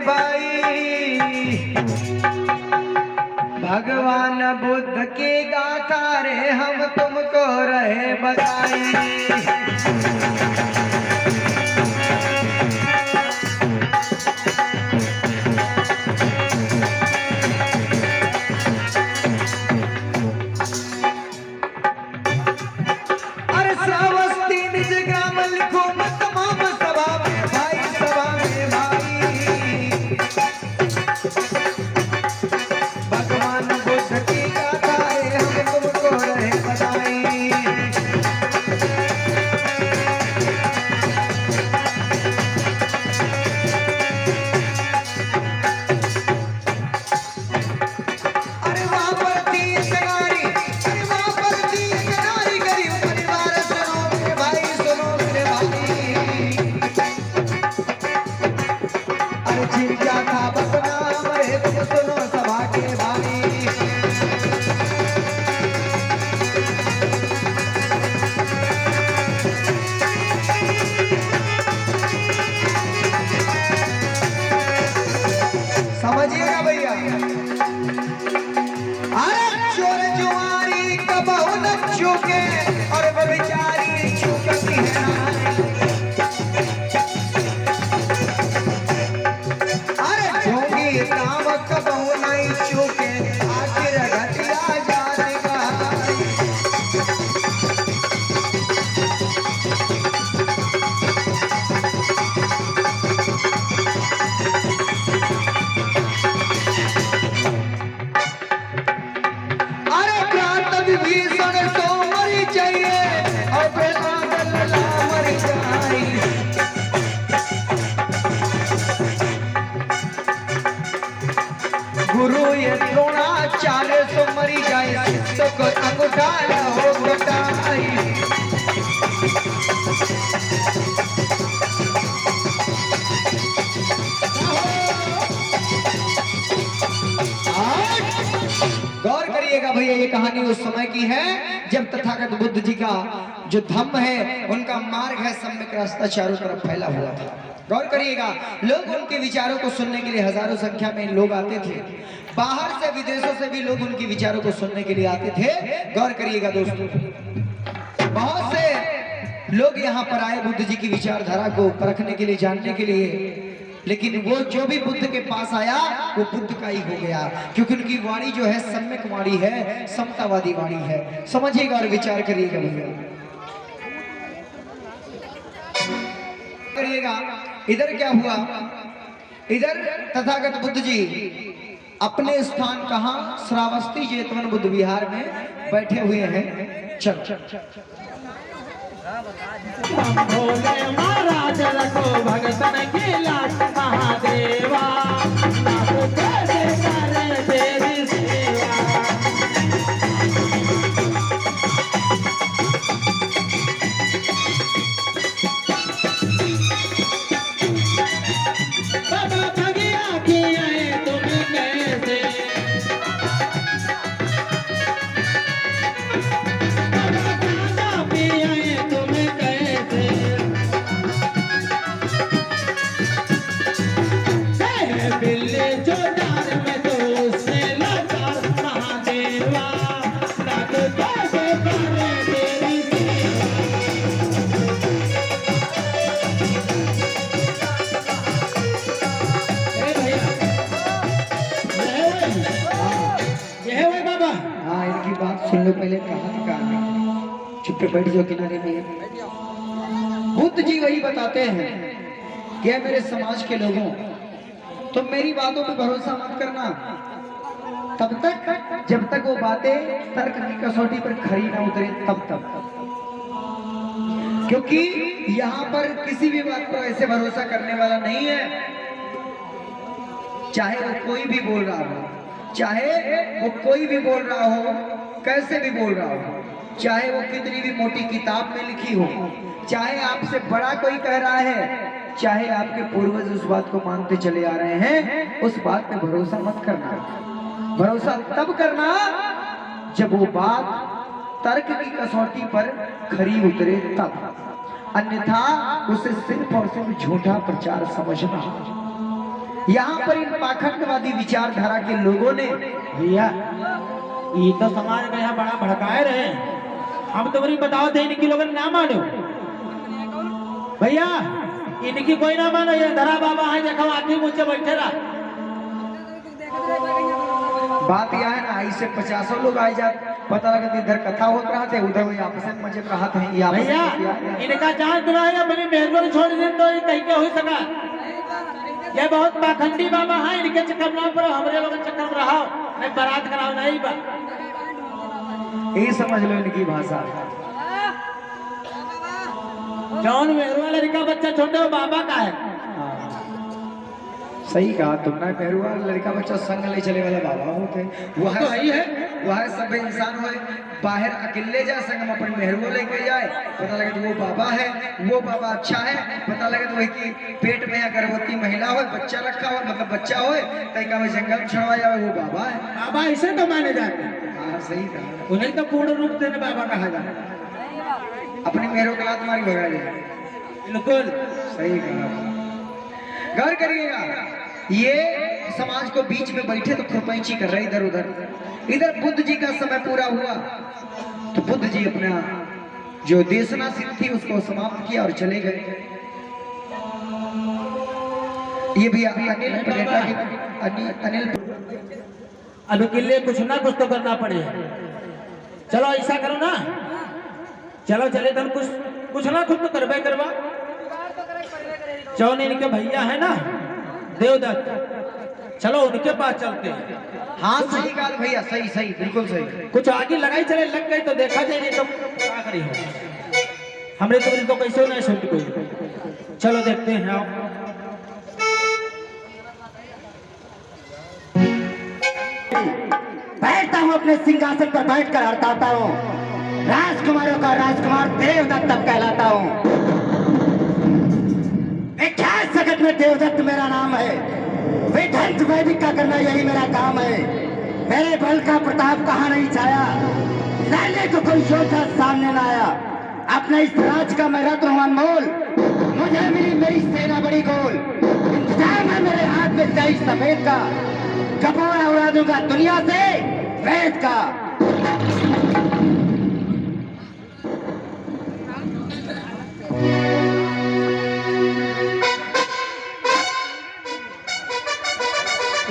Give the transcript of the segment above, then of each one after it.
भाई भगवान बुद्ध की गाथा रे हम तुमको रहे बताई। समझिएगा भैया, अरे चोर जुआरी कबहू न चूके और व्यभिचारी चूकती है। अरे ढोंगी काम कबहू नहीं चूके आखिर घटिया जाने का। गुरु ये द्रोणाचार्य सो मरी जाए तो कोई अंगूठा हो घटाई। गौर करिएगा भैया, ये कहानी उस समय की है जब तथागत बुद्ध जी का जो धम्म है, उनका मार्ग है, सम्यक रास्ता चारों तरफ फैला हुआ था। गौर करिएगा, लोग उनके विचारों को सुनने के लिए हजारों संख्या में लोग आते थे। बाहर से विदेशों से भी लोग उनके विचारों को सुनने के लिए आते थे। गौर करिएगा दोस्तों, बहुत से लोग यहाँ पर आए बुद्ध जी की विचारधारा को परखने के लिए, जानने के लिए, लेकिन वो जो भी बुद्ध के पास आया वो बुद्ध का ही हो गया, क्योंकि उनकी वाणी जो है सम्यक वाणी है, समतावादी वाणी है। समझिएगा और विचार करिएगा भैया, करिएगा। इधर क्या हुआ, इधर तथागत बुद्ध जी अपने स्थान कहां, श्रावस्ती जेतवन बुद्ध विहार में बैठे हुए हैं। चल भोले महाराज रखो भगतन की लाट महादेवा, तेरी सेवा। सुन लो पहले कहानी, चुप पे बैठ जाओ किनारे में। बुद्ध जी वही बताते हैं कि मेरे समाज के लोगों, तुम मेरी बातों पे भरोसा मत करना तब तक जब तक वो बातें तर्क की कसौटी पर खरी ना उतरे, तब तक। क्योंकि यहाँ पर किसी भी बात पर ऐसे भरोसा करने वाला नहीं है, चाहे वो कोई भी बोल रहा हो, चाहे वो कोई भी बोल रहा हो, कैसे भी बोल रहा हो, चाहे वो कितनी भी मोटी किताब में लिखी हो, चाहे आपसे बड़ा कोई कह रहा है, चाहे आपके पूर्वज उस बात को मानते चले आ रहे हैं, उस बात पे भरोसा मत करना। भरोसा तब करना जब वो बात तर्क की कसौटी पर खरी उतरे तब, अन्यथा उसे सिर्फ और सिर्फ झूठा प्रचार समझना। यहाँ पर इन पाखंडवादी विचारधारा के लोगों ने भैया ये तो समाज में यहाँ बड़ा भड़काए रहे। हम तो बड़ी बताओ थे इनकी लोगों ने ना मानो भैया, इनकी कोई ना मानो। ये धरा बाबा है देखो आदमी मुझसे बैठे रहा। बात यह है ना, ऐसे 50 लोग आए जाते, पता लगा कि इधर कथा होत रहा थे, उधर वही आपस में मजे रहा थे। भैया इनका जान दिलाएगा अपनी मेहरबानी छोड़ दे तो ये कहीं के हो सका। ये बहुत पाखंडी बाबा है, इनके चक्कर ना पड़ो, हमारे लोग चक्कर में रहो, मैं बारात कराओ नहीं बा। यही समझ लो इनकी भाषा। जौन मेहरुआ लड़का बच्चा छोटे हो बाबा का है। सही कहा तुमने, मेहरुआ लड़का बच्चा संग ले चले वाला बाबा होते। वो तो है, है वो है सब इंसान हो बाहर अकेले जा संग में अपन मेहरुआ लेके जाए, पता लगे तो वो बाबा है, वो बाबा अच्छा है, पता लगे तो वही की पेट में या गर्भवती महिला हो, बच्चा रखा हो, मतलब बच्चा हो तरीका में जंगल में छड़वा जाए, वो बाबा है। बाबा ऐसे तो माने जाते हैं। हाँ सही कहा, उन्हें तो पूर्ण रूप से बाबा कहा जाता है। अपनी मेहरों के लात मारी भगा जाए। बिल्कुल सही कहा। गौर करिएगा, ये समाज को बीच में बैठे तो खुरपैची कर रहे इधर उधर। इधर बुद्ध जी का समय पूरा हुआ तो बुद्ध जी अपना जो देशना सिद्ध थी उसको समाप्त किया और चले गए। ये भी अनिल प्रेरणा की अनिल अनु के लिए कुछ ना कुछ तो करना पड़ेगा। चलो ऐसा करो ना, चलो चले तुम कुछ ना कुछ तो करबे करवा। जौन इनके भैया है ना देवदत्त, चलो उनके पास चलते हैं। हाँ सही बात भैया, सही सही बिल्कुल सही। कुछ आगे लगाई चले लग गई तो देखा जाए, नहीं तो क्या करी हो। हमने तो कैसे नहीं सुनती कोई। चलो देखते हैं आओ। बैठता हूँ अपने सिंहासन पर बैठकर हड़ताता हूँ, राजकुमारों का राजकुमार देवदत्त तब कहलाता हूँ। विख्यात जगत में देवदत्त मेरा नाम है, विध्वंस वैदिक का करना यही मेरा काम है। मेरे बल का प्रताप कहाँ नहीं छाया, लाले को कोई योद्धा सामने न आया। अपने इस राज का मैं रत्न हूँ अनमोल, मुझे मिली मेरी सेना बड़ी गोल। इंतजाम है मेरे हाथ में सही सफेद का, कपोड़ा उड़ा दूंगा दुनिया से वेद का।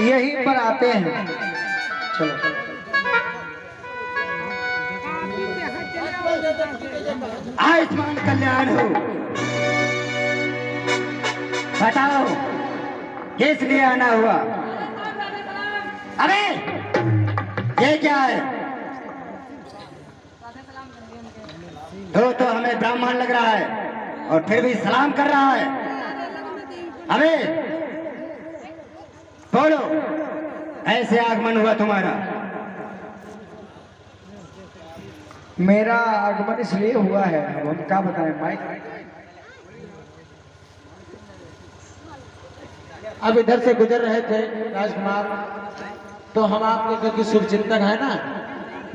यहीं पर आते हैं। चलो आयुष्मान कल्याण हो। बताओ किस लिए आना हुआ? अरे ये क्या है? तो हमें ब्राह्मण लग रहा है और फिर भी सलाम कर रहा है। अरे बोलो, ऐसे आगमन हुआ तुम्हारा? मेरा आगमन इसलिए हुआ है, अब हम क्या बताएं माइक। अब इधर से गुजर रहे थे राजकुमार, तो हम आपके क्योंकि शुभ चिंतक है ना,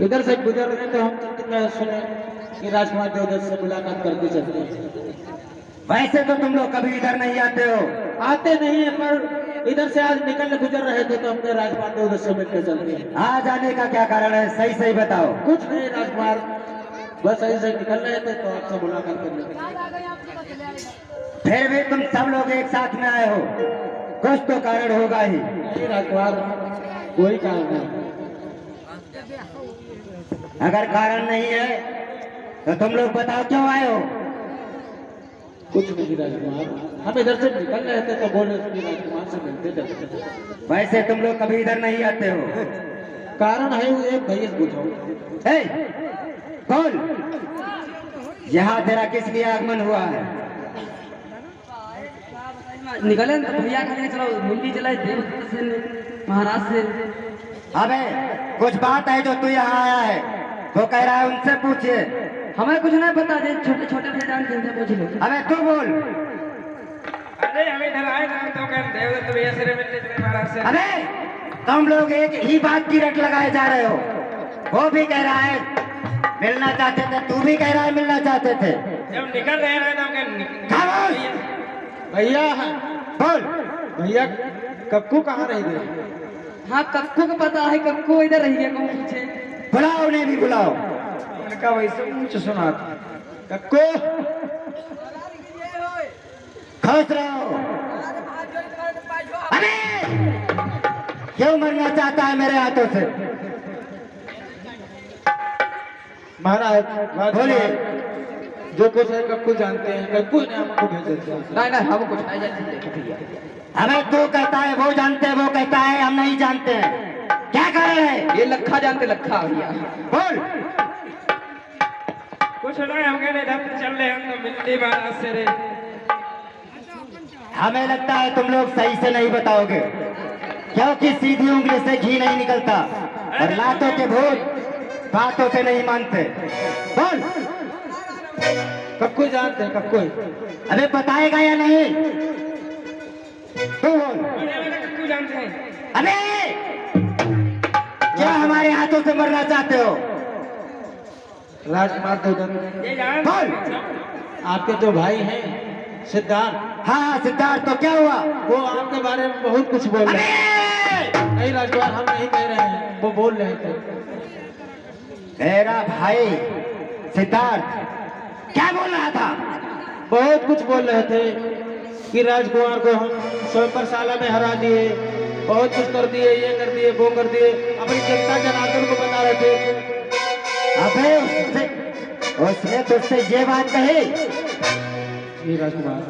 इधर से गुजर रहे थे, हम चिंतित में सुने कि राजकुमार देवदत्त से मुलाकात करके चलते हैं। वैसे तो तुम लोग कभी इधर नहीं आते हो। आते नहीं है, पर इधर से आज निकल गुजर रहे थे तो हमने राजकुमार देवदत्त से मिलकर चलते हैं। आ जाने का क्या कारण है, सही सही बताओ। कुछ नहीं राजकुमार, बस ऐसे निकल रहे थे तो आपसे मुलाकात करने लगे। फिर भी तुम सब लोग एक साथ में आए हो, कुछ तो कारण होगा ही। नहीं राजकुमार, कोई कारण नहीं। अगर कारण नहीं है तो तुम लोग बताओ क्यों आए हो? कुछ नहीं राजकुमार, हम इधर से निकल रहे थे तो बोले कि राजकुमार से मिलते चलते। वैसे तुम लोग कभी इधर नहीं आते हो। कारण है वो एक भैया पूछो। ए, बोल, यहाँ तेरा किस लिए आगमन हुआ है? निकले तो भैया कहने चलो मुंडी चलाए देवदत्त से, महाराज से। अबे कुछ बात है जो तू यहाँ आया है, वो कह रहा है उनसे पूछिए। हमें कुछ नहीं पता, जे छोटे छोटे भैया जानते हैं पूछ लो। अबे तू बोल। अरे हम इधर आए ना तो कह देवदत्त भैया से मिलने चले महाराज से। अबे तुम लोग एक ही बात की रट लगाए जा रहे हो। वो भी कह रहा है मिलना चाहते थे, तू भी कह रहा है मिलना चाहते थे। जब निकल रहे हैं तो खामोश, भैया बोल। भैया कक्कू कहाँ रह गए? हाँ कक्कू को पता है, कक्कू इधर रही है कहूँ पीछे। बुलाओ उन्हें भी बुलाओ। उनका वैसे मुंह सुना था। कक्कू खुश रहो। अरे क्यों मरना चाहता है मेरे हाथों से? महाराज बोलिए। जो कुछ है कक्कू जानते हैं, कक्कू ने हमको भेजे थे। नहीं हम कुछ नहीं जानते भैया। हमें तू कहता है वो जानते हैं, वो कहता है हम नहीं जानते हैं। क्या कारण है? ये लखा जानते, लखा भैया। बोल। कुछ नहीं, हम कहने इधर चल रहे हम तो मिलती बात से रे। हमें लगता है तुम लोग सही से नहीं बताओगे, क्योंकि सीधी उंगली से घी नहीं निकलता और लातों के भूत बातों से नहीं मानते। बोल। कक्कू जानते हैं, कक्कू। अबे बताएगा या नहीं? तू बोल। कक्कू जानते हैं। अबे क्या हमारे हाथों से मरना चाहते हो? राजकुमार देवदत्त, ये जान बोल। आपके जो भाई हैं सिद्धार्थ, हाँ सिद्धार्थ, तो क्या हुआ? वो आपके बारे में बहुत कुछ बोल रहे हैं। अबे नहीं राजकुमार, हम नहीं कह रहे हैं, वो बोल रहे थे। मेरा भाई सिद्धार्थ क्या बोल रहा था? बहुत कुछ बोल रहे थे कि राजकुमार को हम स्वयंवरशाला में हरा दिए, बहुत कुछ कर दिए, ये कर दिए, वो कर दिए, अपनी जनता जनार्दन को बता रहे थे। अबे उसने तुझसे ये बात कही? जी राजकुमार।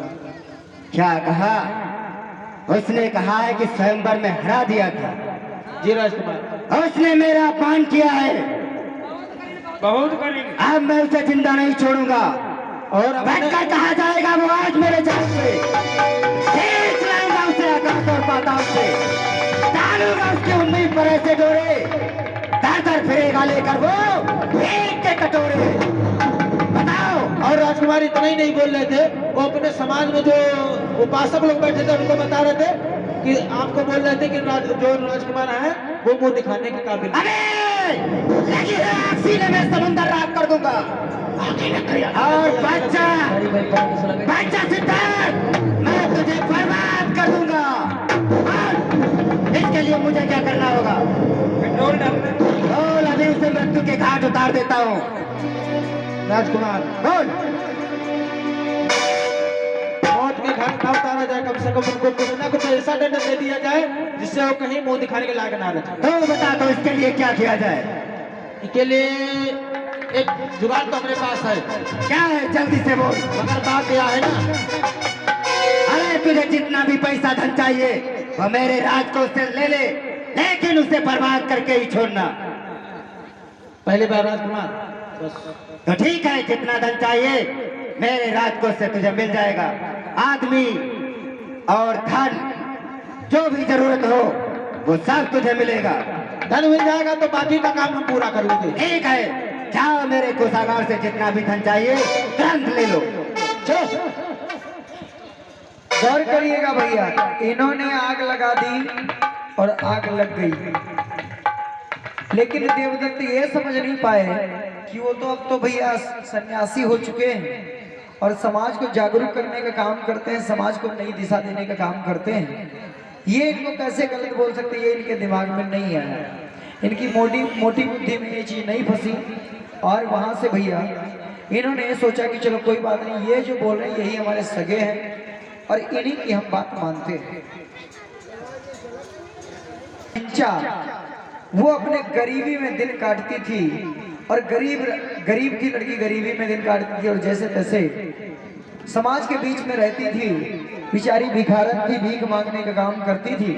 क्या कहा? उसने कहा है कि स्वयंवर में हरा दिया था। जी राजकुमार। उसने मेरा अपमान किया है, बहुत करीब। अब मैं उसे जिंदा नहीं छोड़ूंगा। और बैठकर कहा जाएगा वो आज मेरे जान पे खींच लाऊंगा उसे आकाश और पाताल से, डालूंगा उसकी उम्मीद पर ऐसे डोरे, दर दर फिरेगा लेकर वो एक के कटोरे। बताओ। और राजकुमार इतना ही नहीं बोल रहे थे, वो अपने समाज में जो उपासक लोग बैठे थे उनको बता रहे थे कि आपको बोल रहे थे कि जो राजकुमार है वो मुंह दिखाने के काबिल। अरे लगी है आग सीने में, समुंदर रात कर दूंगा। और बच्चा सिद्धार्थ, मैं तुझे बर्बाद कर दूंगा। और इसके लिए मुझे क्या करना होगा? पेट्रोल डालना। बोल, अभी उसे मृत्यु के घाट उतार देता हूँ। राजकुमार, बोल। मौत के घाट ना उतारा जाए, कम से कम उनको कुछ ना कुछ ऐसा दंड दे दिया जाए जिससे वो कहीं मुंह दिखाने के लायक ना रहे। तो बता दो इसके लिए क्या किया जाए? इसके लिए एक जुगाड़ तो अपने पास है। क्या है? जल्दी से बोल। मगर बात यह है ना, अरे तुझे जितना भी पैसा धन चाहिए वो मेरे राजकोष से ले ले, लेकिन उसे बर्बाद करके ही छोड़ना। पहले बार राजकुमार, बस तो ठीक है, जितना धन चाहिए मेरे राजकोष से तुझे मिल जाएगा। आदमी और धन जो भी जरूरत हो वो सब तुझे मिलेगा। धन मिल जाएगा तो बाकी का काम हम पूरा कर लेंगे। ठीक है, जाओ मेरे कोषागार से जितना भी धन चाहिए तुरंत ले लो। चलो। गौर करिएगा भैया, इन्होंने आग लगा दी और आग लग गई, लेकिन देवदत्त ये समझ नहीं पाए कि वो तो अब तो भैया सन्यासी हो चुके हैं और समाज को जागरूक करने का काम करते हैं, समाज को नई दिशा देने का काम करते हैं। ये इनको कैसे गलत बोल सकते हैं, ये इनके दिमाग में नहीं आया। इनकी मोटी बुद्धि में ये चीज नहीं फंसी और वहां से भैया इन्होंने सोचा कि चलो कोई बात नहीं, ये जो बोल रहे हैं यही हमारे सगे हैं और इन्हीं की हम बात मानते हैं। वो अपने गरीबी में दिन काटती थी और गरीब की लड़की गरीबी में दिन काटती थी और जैसे तैसे समाज के बीच में रहती थी, बेचारी भिखारन थी, भीख मांगने का काम करती थी।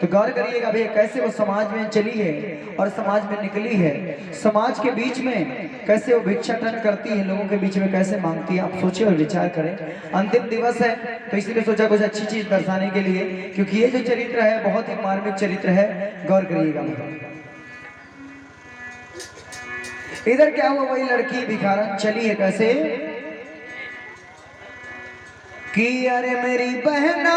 तो गौर करिएगा भैया कैसे वो समाज में चली है और समाज में निकली है, समाज के बीच में कैसे वो भिक्षाटन करती है, लोगों के बीच में कैसे मांगती है। आप सोचिए और विचार करें। अंतिम दिवस है तो इसलिए सोचा कुछ अच्छी चीज दर्शाने के लिए, क्योंकि ये जो चरित्र है बहुत ही मार्मिक चरित्र है। गौर करिएगा। इधर क्या हुआ, वही लड़की भिखारन चली है कैसे कि अरे मेरी बहना